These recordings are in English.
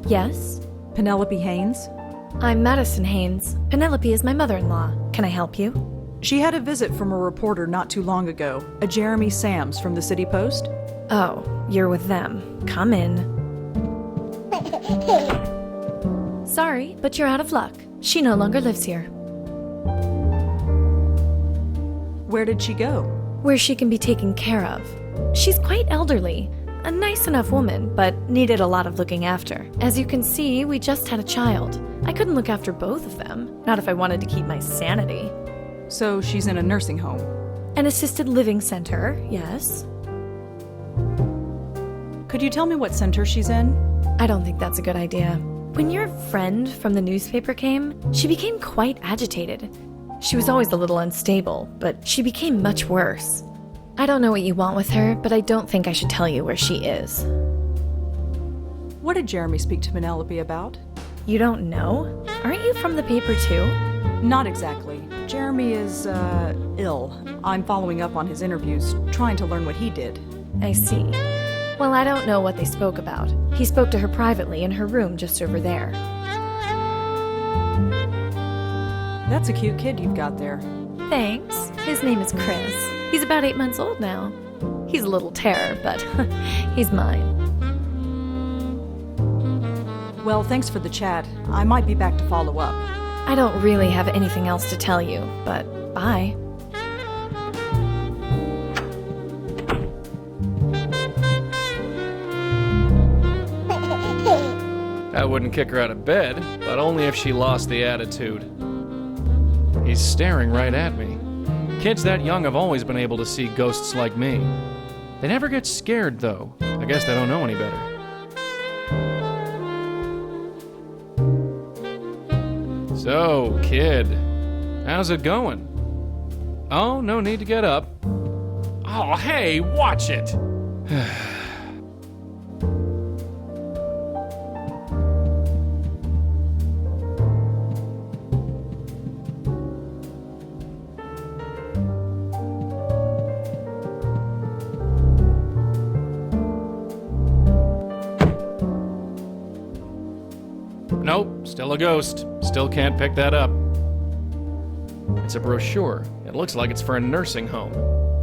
Yes? Penelope Haynes? I'm Madison Haynes. Penelope is my mother-in-law. Can I help you? She had a visit from a reporter not too long ago, a Jeremy Sams from the City Post. Oh, you're with them. Come in. Sorry, but you're out of luck. She no longer lives here. Where did she go? Where she can be taken care of. She's quite elderly. A nice enough woman, but needed a lot of looking after. As you can see, we just had a child. I couldn't look after both of them, not if I wanted to keep my sanity. So she's in a nursing home. An assisted living center, yes. Could you tell me what center she's in? I don't think that's a good idea. When your friend from the newspaper came, she became quite agitated. She was always a little unstable, but she became much worse. I don't know what you want with her, but I don't think I should tell you where she is. What did Jeremy speak to Penelope about? You don't know? Aren't you from the paper too? Not exactly. Jeremy is, ill. I'm following up on his interviews, trying to learn what he did. I see. Well, I don't know what they spoke about. He spoke to her privately in her room just over there. That's a cute kid you've got there. Thanks. His name is Chris. He's about 8 months old now. He's a little terror, but he's mine. Well, thanks for the chat. I might be back to follow up. I don't really have anything else to tell you, but bye. I wouldn't kick her out of bed, but only if she lost the attitude. He's staring right at me. Kids that young have always been able to see ghosts like me. They never get scared, though. I guess they don't know any better. So, kid, how's it going? Oh, no need to get up. Oh, hey, watch it! Nope, still a ghost. Still can't pick that up. It's a brochure. It looks like it's for a nursing home.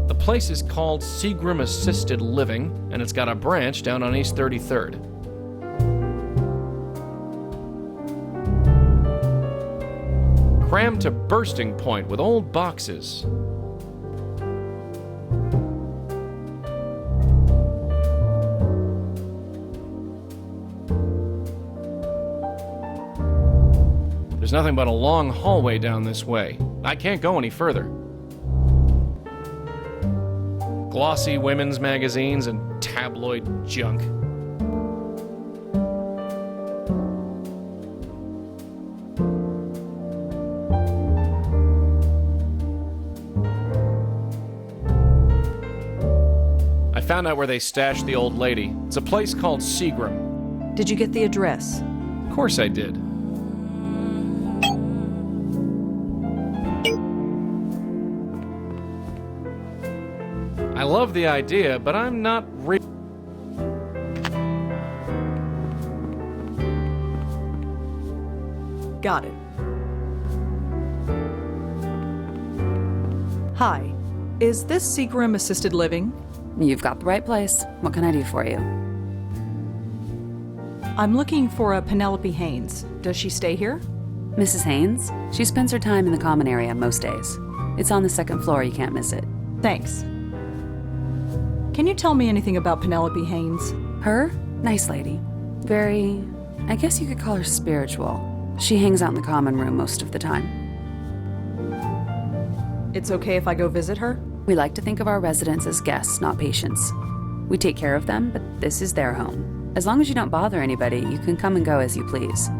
The place is called Seagram Assisted Living, and it's got a branch down on East 33rd. Crammed to bursting point with old boxes. There's nothing but a long hallway down this way. I can't go any further. Glossy women's magazines and tabloid junk. I found out where they stashed the old lady. It's a place called Seagram. Did you get the address? Of course I did. I love the idea, but I'm not Got it. Hi. Is this Seagram Assisted Living? You've got the right place. What can I do for you? I'm looking for a Penelope Haynes. Does she stay here? Mrs. Haynes? She spends her time in the common area most days. It's on the second floor, you can't miss it. Thanks. Can you tell me anything about Penelope Haynes? Her? Nice lady. Very, I guess you could call her spiritual. She hangs out in the common room most of the time. It's okay if I go visit her? We like to think of our residents as guests, not patients. We take care of them, but this is their home. As long as you don't bother anybody, you can come and go as you please.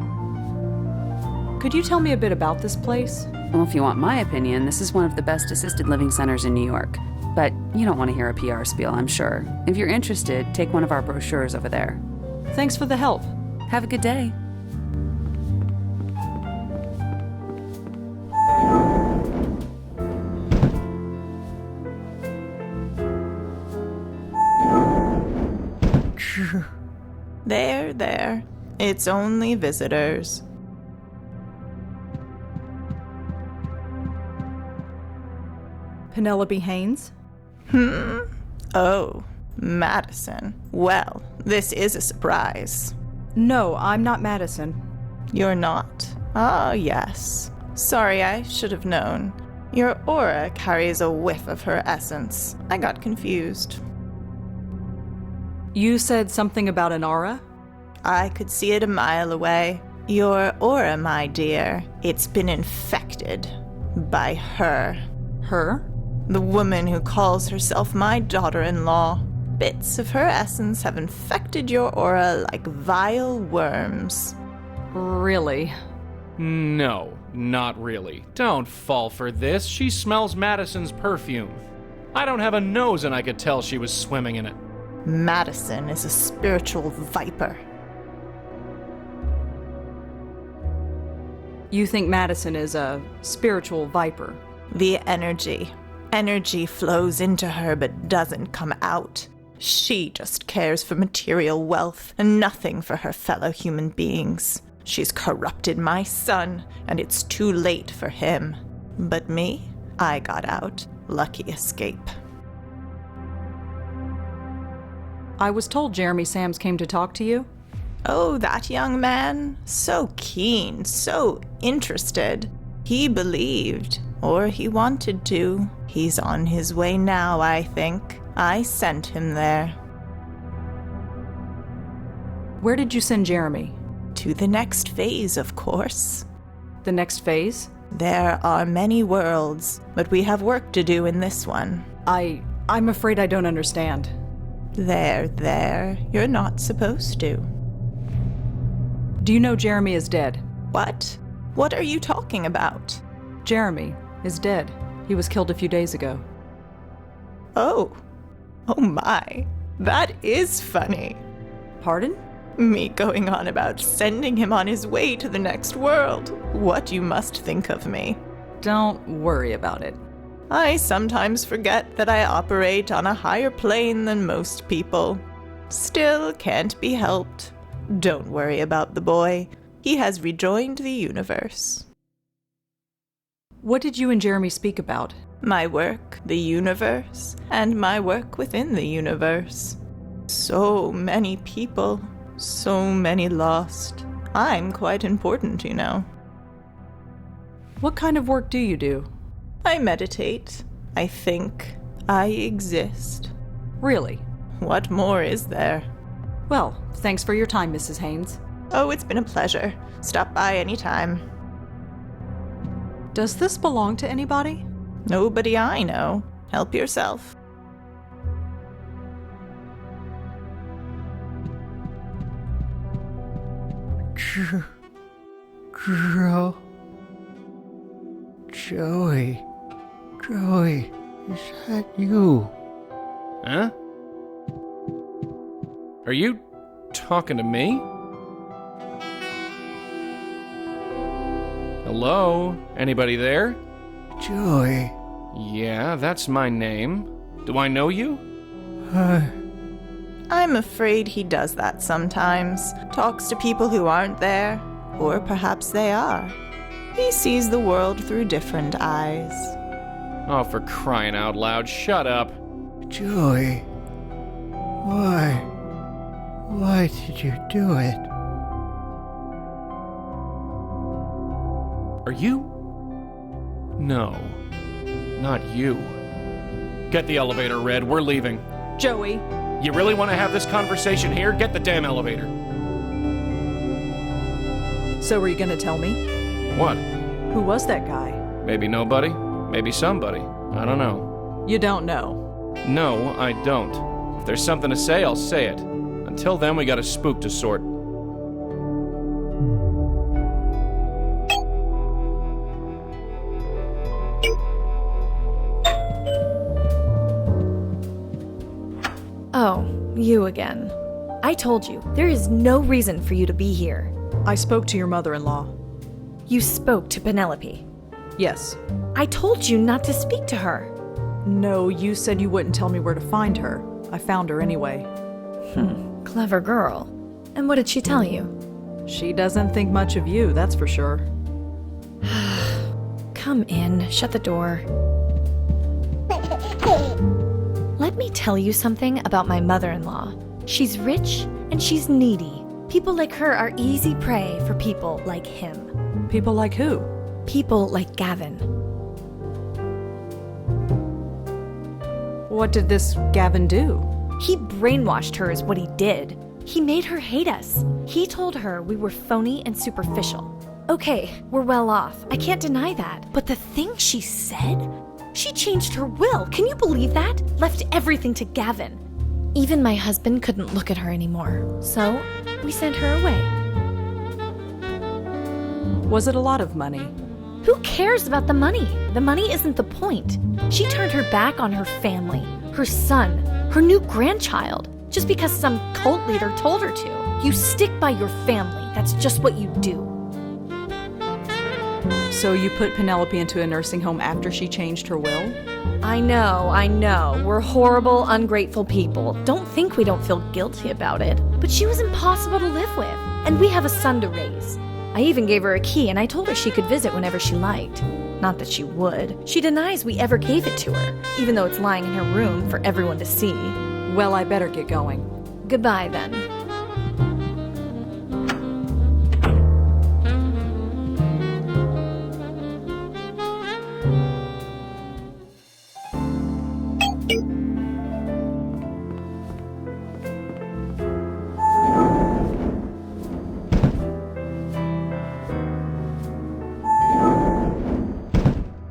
Could you tell me a bit about this place? Well, if you want my opinion, this is one of the best assisted living centers in New York. But you don't want to hear a PR spiel, I'm sure. If you're interested, take one of our brochures over there. Thanks for the help. Have a good day. There. It's only visitors. Penelope Haynes? Oh, Madison. Well, this is a surprise. No, I'm not Madison. You're not? Ah, yes. Sorry, I should have known. Your aura carries a whiff of her essence. I got confused. You said something about an aura? I could see it a mile away. Your aura, my dear, it's been infected by her. Her? The woman who calls herself my daughter-in-law. Bits of her essence have infected your aura like vile worms. Really? No, not really. Don't fall for this. She smells Madison's perfume. I don't have a nose and I could tell she was swimming in it. Madison is a spiritual viper. You think Madison is a spiritual viper? The energy flows into her but doesn't come out. She just cares for material wealth and nothing for her fellow human beings. She's corrupted my son, and it's too late for him. But me, I got out. Lucky escape. I was told Jeremy Sams came to talk to you. Oh, that young man? So keen, so interested. He believed, or he wanted to. He's on his way now, I think. I sent him there. Where did you send Jeremy? To the next phase, of course. The next phase? There are many worlds, but we have work to do in this one. I'm afraid I don't understand. There. You're not supposed to. Do you know Jeremy is dead? What? What are you talking about? Jeremy is dead. He was killed a few days ago. Oh my. That is funny. Pardon? Me going on about sending him on his way to the next world. What you must think of me. Don't worry about it. I sometimes forget that I operate on a higher plane than most people. Still can't be helped. Don't worry about the boy. He has rejoined the universe. What did you and Jeremy speak about? My work, the universe, and my work within the universe. So many people, so many lost. I'm quite important, you know. What kind of work do you do? I meditate. I think. I exist. Really? What more is there? Well, thanks for your time, Mrs. Haynes. Oh, it's been a pleasure. Stop by anytime. Does this belong to anybody? Nobody I know. Help yourself. Joey, is that you? Huh? Are you talking to me? Hello? Anybody there? Joey, Yeah, that's my name. Do I know you? I'm afraid he does that sometimes. Talks to people who aren't there, or perhaps they are. He sees the world through different eyes. Oh, for crying out loud, shut up. Joey, why did you do it? Are you? No, not you. Get the elevator, Red. We're leaving. Joey! You really want to have this conversation here? Get the damn elevator. So were you gonna tell me? What? Who was that guy? Maybe nobody? Maybe somebody. I don't know. You don't know. No, I don't. If there's something to say, I'll say it. Until then, we got a spook to sort. Oh, you again. I told you, there is no reason for you to be here. I spoke to your mother-in-law. You spoke to Penelope. Yes. I told you not to speak to her. No, you said you wouldn't tell me where to find her. I found her anyway. Clever girl. And what did she tell you? She doesn't think much of you, that's for sure. Come in, shut the door. Let me tell you something about my mother-in-law. She's rich and she's needy. People like her are easy prey for people like him. People like who? People like Gavin. What did this Gavin do? He brainwashed her is what he did. He made her hate us. He told her we were phony and superficial. Okay, we're well off. I can't deny that. But the thing she said? She changed her will. Can you believe that? Left everything to Gavin. Even my husband couldn't look at her anymore. So, we sent her away. Was it a lot of money? Who cares about the money? The money isn't the point. She turned her back on her family, her son, her new grandchild, just because some cult leader told her to. You stick by your family. That's just what you do. So you put Penelope into a nursing home after she changed her will? I know. We're horrible, ungrateful people. Don't think we don't feel guilty about it. But she was impossible to live with, and we have a son to raise. I even gave her a key, and I told her she could visit whenever she liked. Not that she would. She denies we ever gave it to her, even though it's lying in her room for everyone to see. Well, I better get going. Goodbye, then.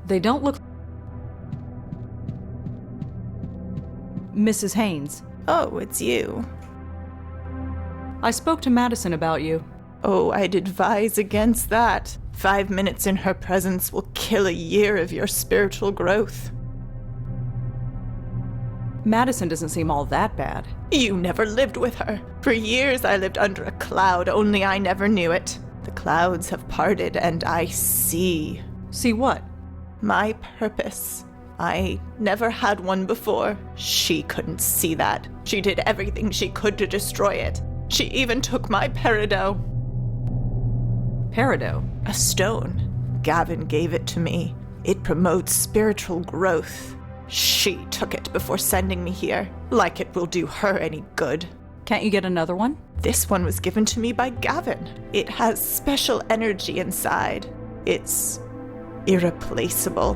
They don't look... Mrs. Haynes. Oh, it's you. I spoke to Madison about you. Oh, I'd advise against that. 5 minutes in her presence will kill a year of your spiritual growth. Madison doesn't seem all that bad. You never lived with her. For years I lived under a cloud, only I never knew it. The clouds have parted and I see. See what? My purpose. I never had one before. She couldn't see that. She did everything she could to destroy it. She even took my peridot. Peridot? A stone. Gavin gave it to me. It promotes spiritual growth. She took it before sending me here, like it will do her any good. Can't you get another one? This one was given to me by Gavin. It has special energy inside. It's irreplaceable.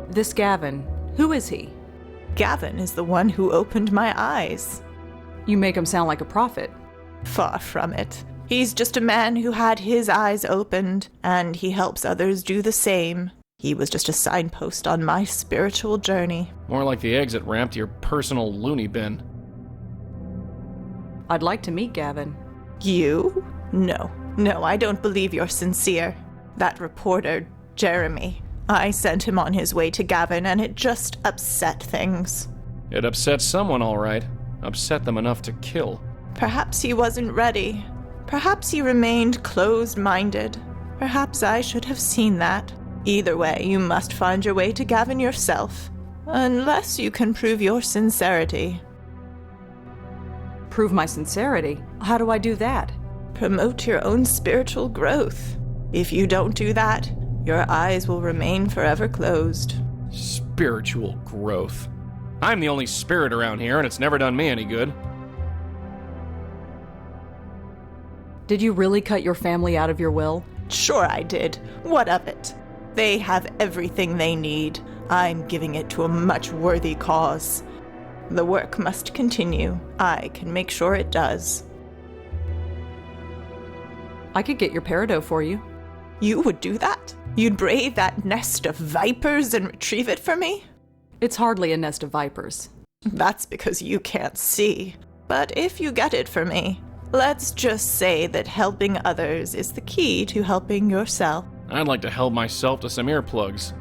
This Gavin, who is he? Gavin is the one who opened my eyes. You make him sound like a prophet. Far from it. He's just a man who had his eyes opened, and he helps others do the same. He was just a signpost on my spiritual journey. More like the exit ramp to your personal loony bin. I'd like to meet Gavin. You? No, I don't believe you're sincere. That reporter, Jeremy, I sent him on his way to Gavin, and it just upset things. It upset someone, all right. Upset them enough to kill. Perhaps he wasn't ready. Perhaps he remained closed-minded. Perhaps I should have seen that. Either way, you must find your way to Gavin yourself. Unless you can prove your sincerity. Prove my sincerity? How do I do that? Promote your own spiritual growth. If you don't do that, your eyes will remain forever closed. Spiritual growth. I'm the only spirit around here, and it's never done me any good. Did you really cut your family out of your will? Sure I did. What of it? They have everything they need. I'm giving it to a much worthy cause. The work must continue. I can make sure it does. I could get your peridot for you. You would do that? You'd brave that nest of vipers and retrieve it for me? It's hardly a nest of vipers. That's because you can't see. But if you get it for me, let's just say that helping others is the key to helping yourself. I'd like to help myself to some earplugs.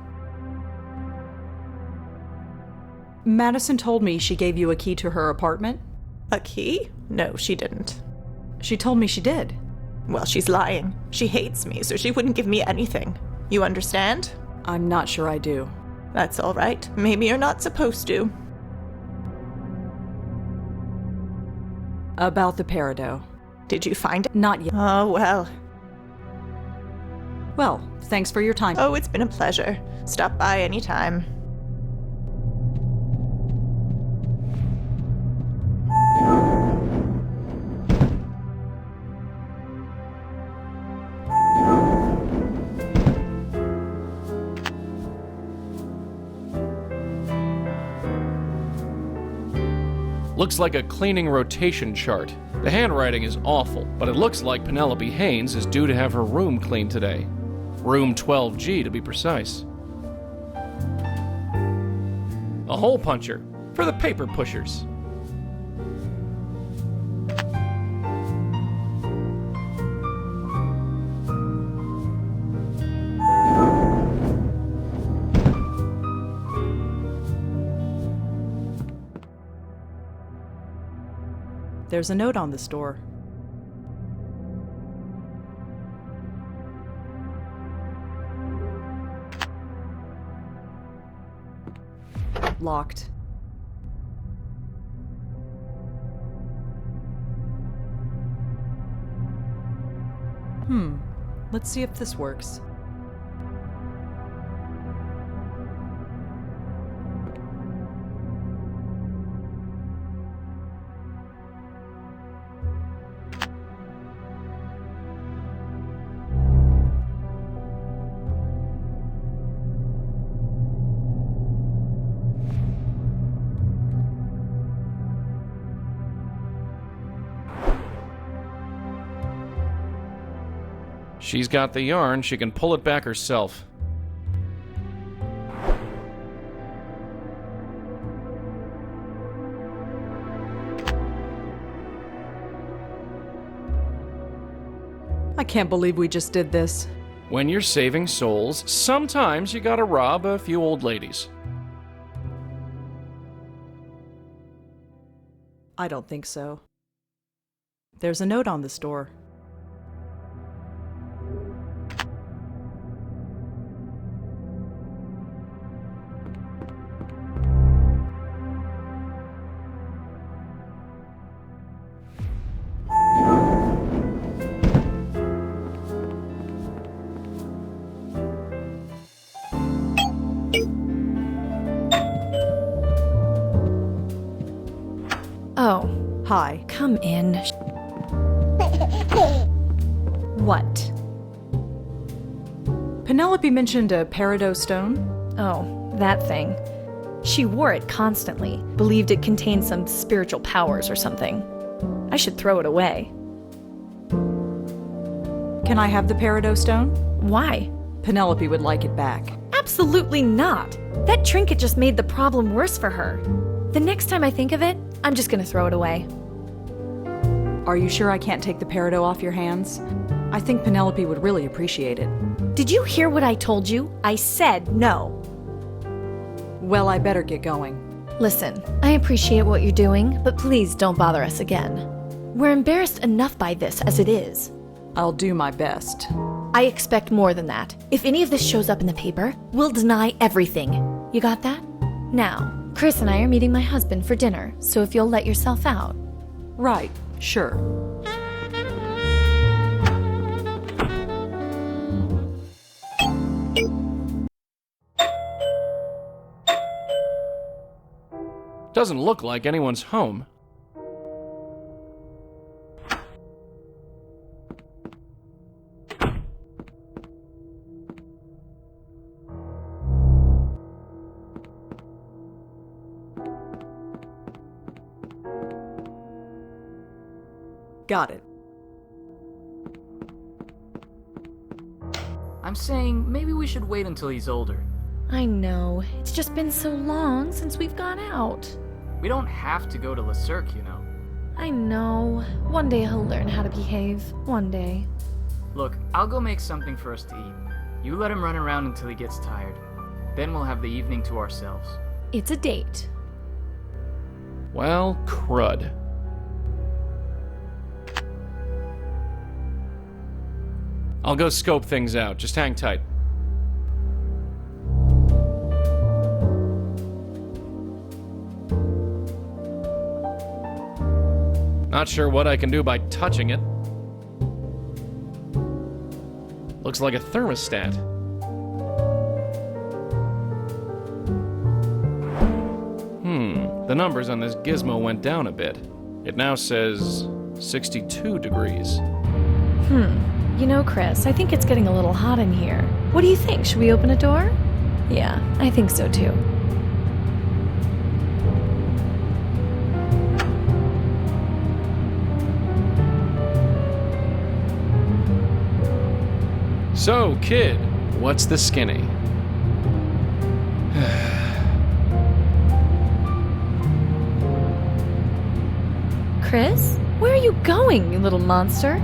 Madison told me she gave you a key to her apartment. A key? No, she didn't. She told me she did. Well, she's lying. She hates me, so she wouldn't give me anything. You understand? I'm not sure I do. That's all right. Maybe you're not supposed to. About the peridot. Did you find it? Not yet. Oh, well. Well, thanks for your time. Oh, it's been a pleasure. Stop by anytime. Looks like a cleaning rotation chart. The handwriting is awful, but it looks like Penelope Haynes is due to have her room cleaned today. Room 12G to be precise. A hole puncher for the paper pushers. There's a note on this door. Locked. Let's see if this works. She's got the yarn, she can pull it back herself. I can't believe we just did this. When you're saving souls, sometimes you gotta rob a few old ladies. I don't think so. There's a note on this door. Oh, Hi. come in. What? Penelope mentioned a peridot stone. Oh, that thing. She wore it constantly, believed it contained some spiritual powers or something. I should throw it away. Can I have the peridot stone? Why? Penelope would like it back. Absolutely not! That trinket just made the problem worse for her. The next time I think of it, I'm just gonna throw it away. Are you sure I can't take the peridot off your hands? I think Penelope would really appreciate it. Did you hear what I told you? I said no. Well, I better get going. Listen, I appreciate what you're doing, but please don't bother us again. We're embarrassed enough by this as it is. I'll do my best. I expect more than that. If any of this shows up in the paper, we'll deny everything. You got that? Now, Chris and I are meeting my husband for dinner, so if you'll let yourself out. Right, sure. Doesn't look like anyone's home. Got it. I'm saying maybe we should wait until he's older. I know. It's just been so long since we've gone out. We don't have to go to Le Cirque, you know. I know. One day he'll learn how to behave. One day. Look, I'll go make something for us to eat. You let him run around until he gets tired. Then we'll have the evening to ourselves. It's a date. Well, crud. I'll go scope things out. Just hang tight. Not sure what I can do by touching it. Looks like a thermostat. The numbers on this gizmo went down a bit. It now says 62 degrees. You know, Chris, I think it's getting a little hot in here. What do you think? Should we open a door? Yeah, I think so too. So, kid, what's the skinny? Chris? Where are you going, you little monster?